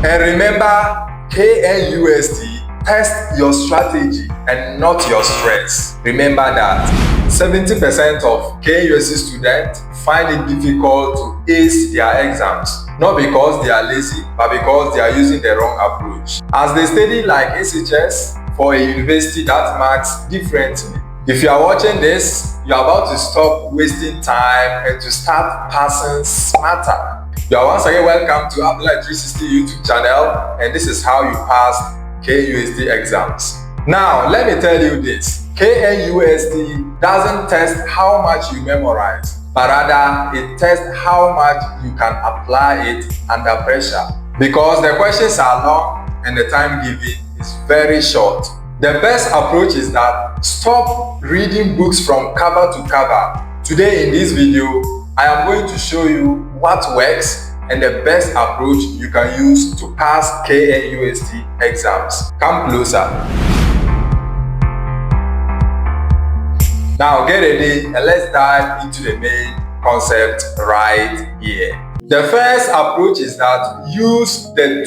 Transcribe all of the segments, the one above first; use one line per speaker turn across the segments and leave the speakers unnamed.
And remember, KNUST, test your strategy and not your stress. Remember that 70% of KNUST students find it difficult to ace their exams, not because they are lazy, but because they are using the wrong approach. As they study like SHS for a university that marks differently. If you are watching this, you are about to stop wasting time and to start passing smarter. You are once again welcome to Apply 360 YouTube channel, and this is how you pass KNUST exams. Now, let me tell you this. KNUST doesn't test how much you memorize, but rather it tests how much you can apply it under pressure. Because the questions are long and the time given is very short. The best approach is that stop reading books from cover to cover. Today in this video, I am going to show you what works and the best approach you can use to pass KNUST exams. Come closer. Now get ready and let's dive into the main concept right here. The first approach is that use the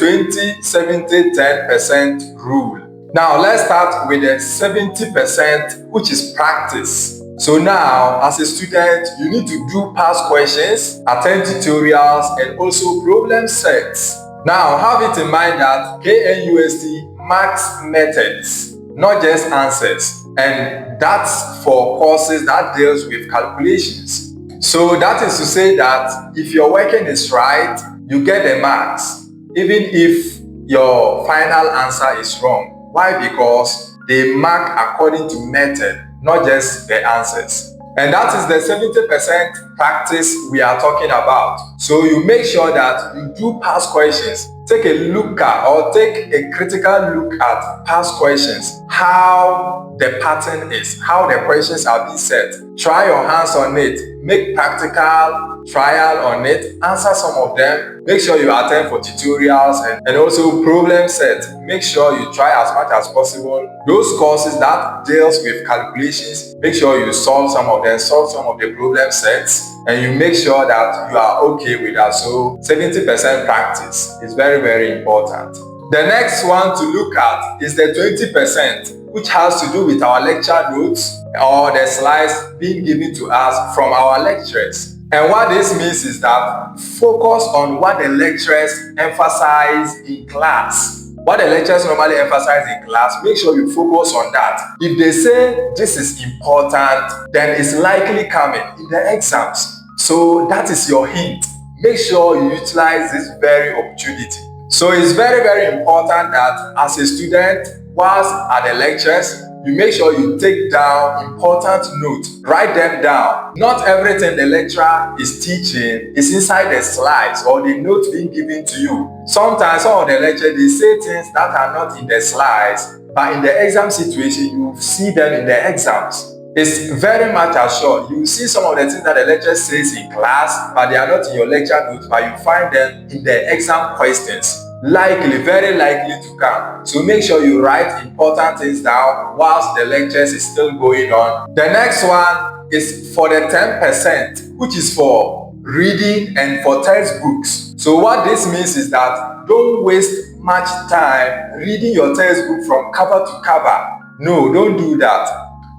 20-70-10% rule. Now let's start with the 70%, which is practice. So now, as a student, you need to do past questions, attend tutorials, and also problem sets. Now, have it in mind that KNUST marks methods, not just answers. And that's for courses that deals with calculations. So that is to say that if your working is right, you get the marks, even if your final answer is wrong. Why? Because they mark according to method, not just the answers. And that is the 70% practice we are talking about. So you make sure that you do past questions. Take a look at or take a critical look at past questions, how the pattern is, how the questions are being set. Try your hands on it, make practical trial on it, answer some of them. Make sure you attend for tutorials and also problem sets. Make sure you try as much as possible. Those courses that deals with calculations, make sure you solve some of them, solve some of the problem sets, and you make sure that you are okay with that. So 70% practice is very, very important. The next one to look at is the 20%, which has to do with our lecture notes or the slides being given to us from our lecturers. And what this means is that focus on what the lecturers emphasize in class. What the lecturers normally emphasize in class, make sure you focus on that. If they say this is important, then it's likely coming in the exams. So that is your hint. Make sure you utilize this very opportunity. So it's very, very important that as a student, whilst at the lectures, you make sure you take down important notes. Write them down. Not everything the lecturer is teaching is inside the slides or the notes being given to you. Sometimes some of the lecturers, they say things that are not in the slides, but in the exam situation, you see them in the exams. It's very much assured. You see some of the things that the lecturer says in class, but they are not in your lecture notes, but you find them in the exam questions. Likely, very likely to come. So make sure you write important things down whilst the lectures is still going on. The next one is for the 10%, which is for reading and for textbooks. So what this means is that don't waste much time reading your textbook from cover to cover. No, don't do that.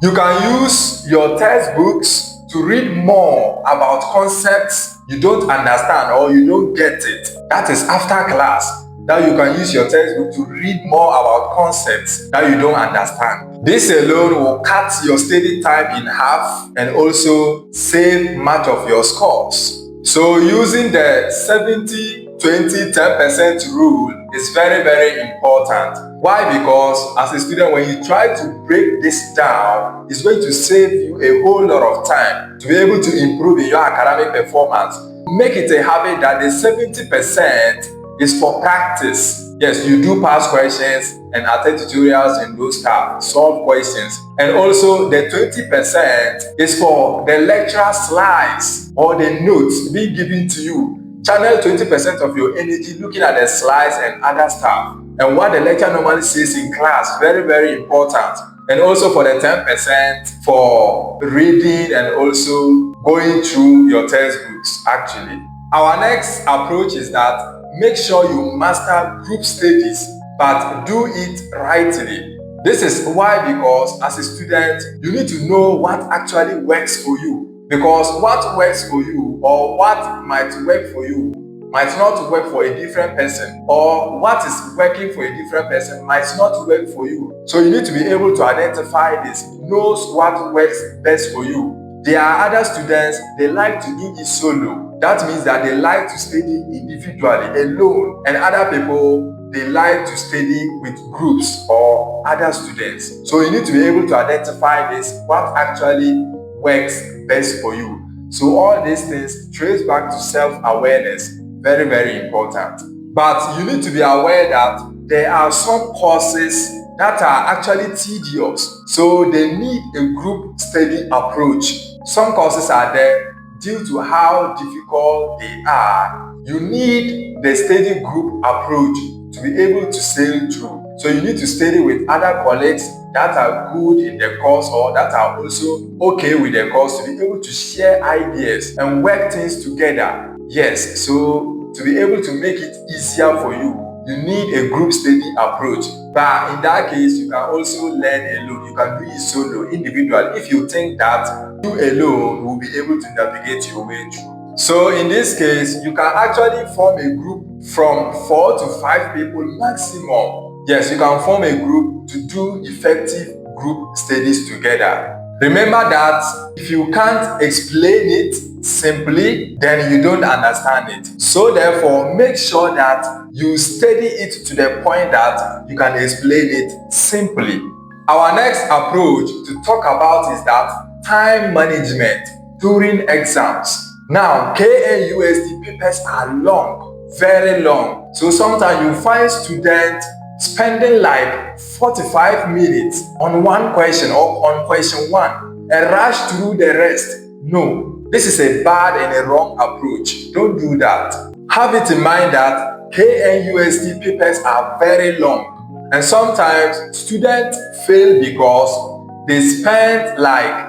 You can use your textbooks to read more about concepts you don't understand or you don't get it. That is after class. Now you can use your textbook to read more about concepts that you don't understand. This alone will cut your study time in half and also save much of your scores. So using the 70-20-10% rule is very, very important. Why? Because as a student, when you try to break this down, it's going to save you a whole lot of time to be able to improve in your academic performance. Make it a habit that the 70% is for practice. Yes, you do past questions and attend tutorials and those stuff, solve questions. And also the 20% is for the lecture slides or the notes being given to you. Channel 20% of your energy looking at the slides and other stuff. And what the lecturer normally says in class, very, very important. And also for the 10% for reading and also going through your textbooks actually. Our next approach is that make sure you master group studies, but do it rightly. This is why, because as a student, you need to know what actually works for you. Because what works for you or what might work for you might not work for a different person, or what is working for a different person might not work for you. So you need to be able to identify this, knows what works best for you. There are other students, they like to do it solo. That means that they like to study individually, alone. And other people, they like to study with groups or other students. So you need to be able to identify this, what actually works best for you. So all these things trace back to self-awareness. Very, very important. But you need to be aware that there are some courses that are actually tedious. So they need a group study approach. Some courses are there due to how difficult they are. You need the study group approach to be able to sail through. So you need to study with other colleagues that are good in the course or that are also okay with the course, to be able to share ideas and work things together. Yes, so to be able to make it easier for you, you need a group study approach. But in that case, you can also learn alone. You can do it solo, individually, if you think that you alone will be able to navigate your way through. So in this case, you can actually form a group from 4 to 5 people maximum. Yes, you can form a group to do effective group studies together. Remember that if you can't explain it simply, then you don't understand it. So therefore, make sure that you study it to the point that you can explain it simply. Our next approach to talk about is that time management during exams. Now, KNUST papers are long, very long. So sometimes you find students spending like 45 minutes on one question or on question 1 and rush through the rest. No, this is a bad and a wrong approach. Don't do that. Have it in mind that KNUST papers are very long, and sometimes students fail because they spend like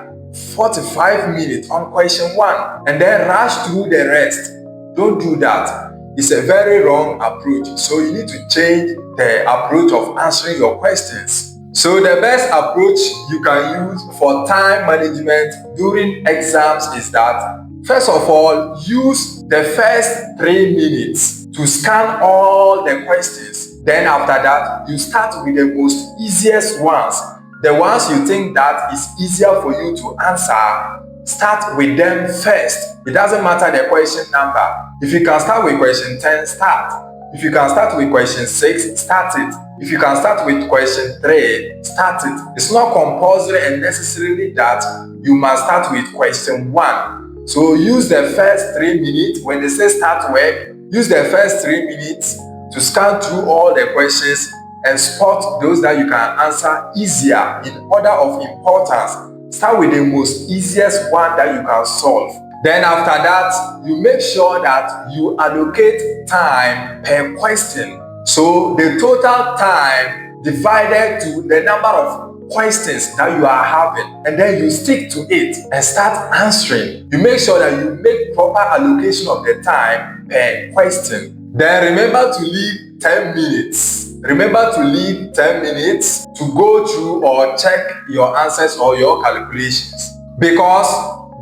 45 minutes on question 1 and then rush through the rest. Don't do that. It's a very wrong approach. So you need to change the approach of answering your questions. So the best approach you can use for time management during exams is that, first of all, use the first 3 minutes to scan all the questions. Then after that, you start with the most easiest ones. The ones you think that is easier for you to answer, start with them first. It doesn't matter the question number. If you can start with question 10, start. If you can start with question 6, start it. If you can start with question 3, start it. It's not compulsory and necessarily that you must start with question 1. So use the first 3 minutes. When they say start work, use the first 3 minutes to scan through all the questions and spot those that you can answer easier in order of importance. Start with the most easiest one that you can solve. Then after that, you make sure that you allocate time per question. So the total time divided to the number of questions that you are having, and then you stick to it and start answering. You make sure that you make proper allocation of the time per question. Then remember to leave 10 minutes. Remember to leave 10 minutes to go through or check your answers or your calculations. Because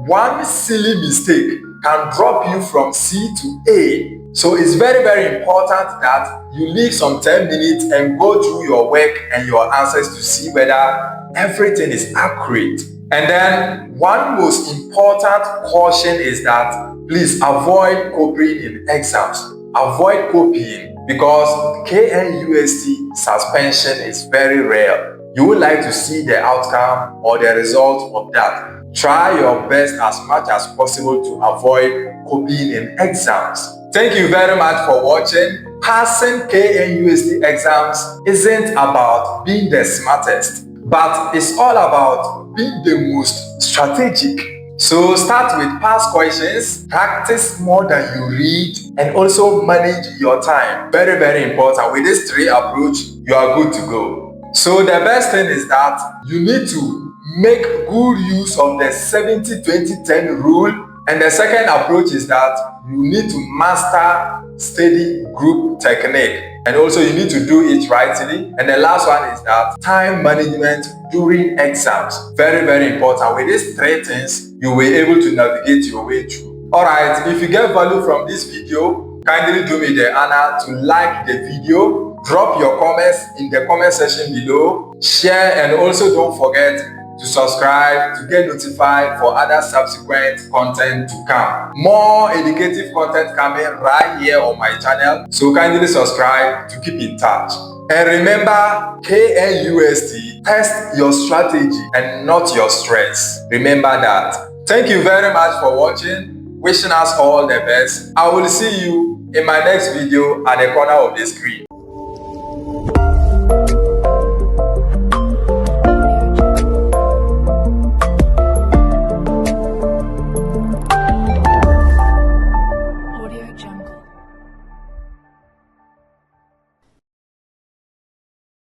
one silly mistake can drop you from C to A. So it's very, very important that you leave some 10 minutes and go through your work and your answers to see whether everything is accurate. And then one most important caution is that please avoid copying in exams. Avoid copying, because KNUST suspension is very rare. You would like to see the outcome or the result of that. Try your best as much as possible to avoid copying in exams. Thank you very much for watching. Passing KNUST exams isn't about being the smartest, but it's all about being the most strategic. So start with past questions, practice more than you read, and also manage your time. Very, very important. With this 3 approach, you are good to go. So the best thing is that you need to make good use of the 70-20-10 rule. And the second approach is that you need to master study group technique. And also you need to do it rightly. And the last one is that time management during exams. Very, very important. With these three things, you will be able to navigate your way through. Alright, if you get value from this video, kindly do me the honor to like the video, drop your comments in the comment section below, share, and also don't forget to subscribe to get notified for other subsequent content to come. More educative content coming right here on my channel, so kindly subscribe to keep in touch. And remember, KNUST, test your strategy and not your stress. Remember that. Thank you very much for watching. Wishing us all the best. I will see you in my next video at the corner of the screen.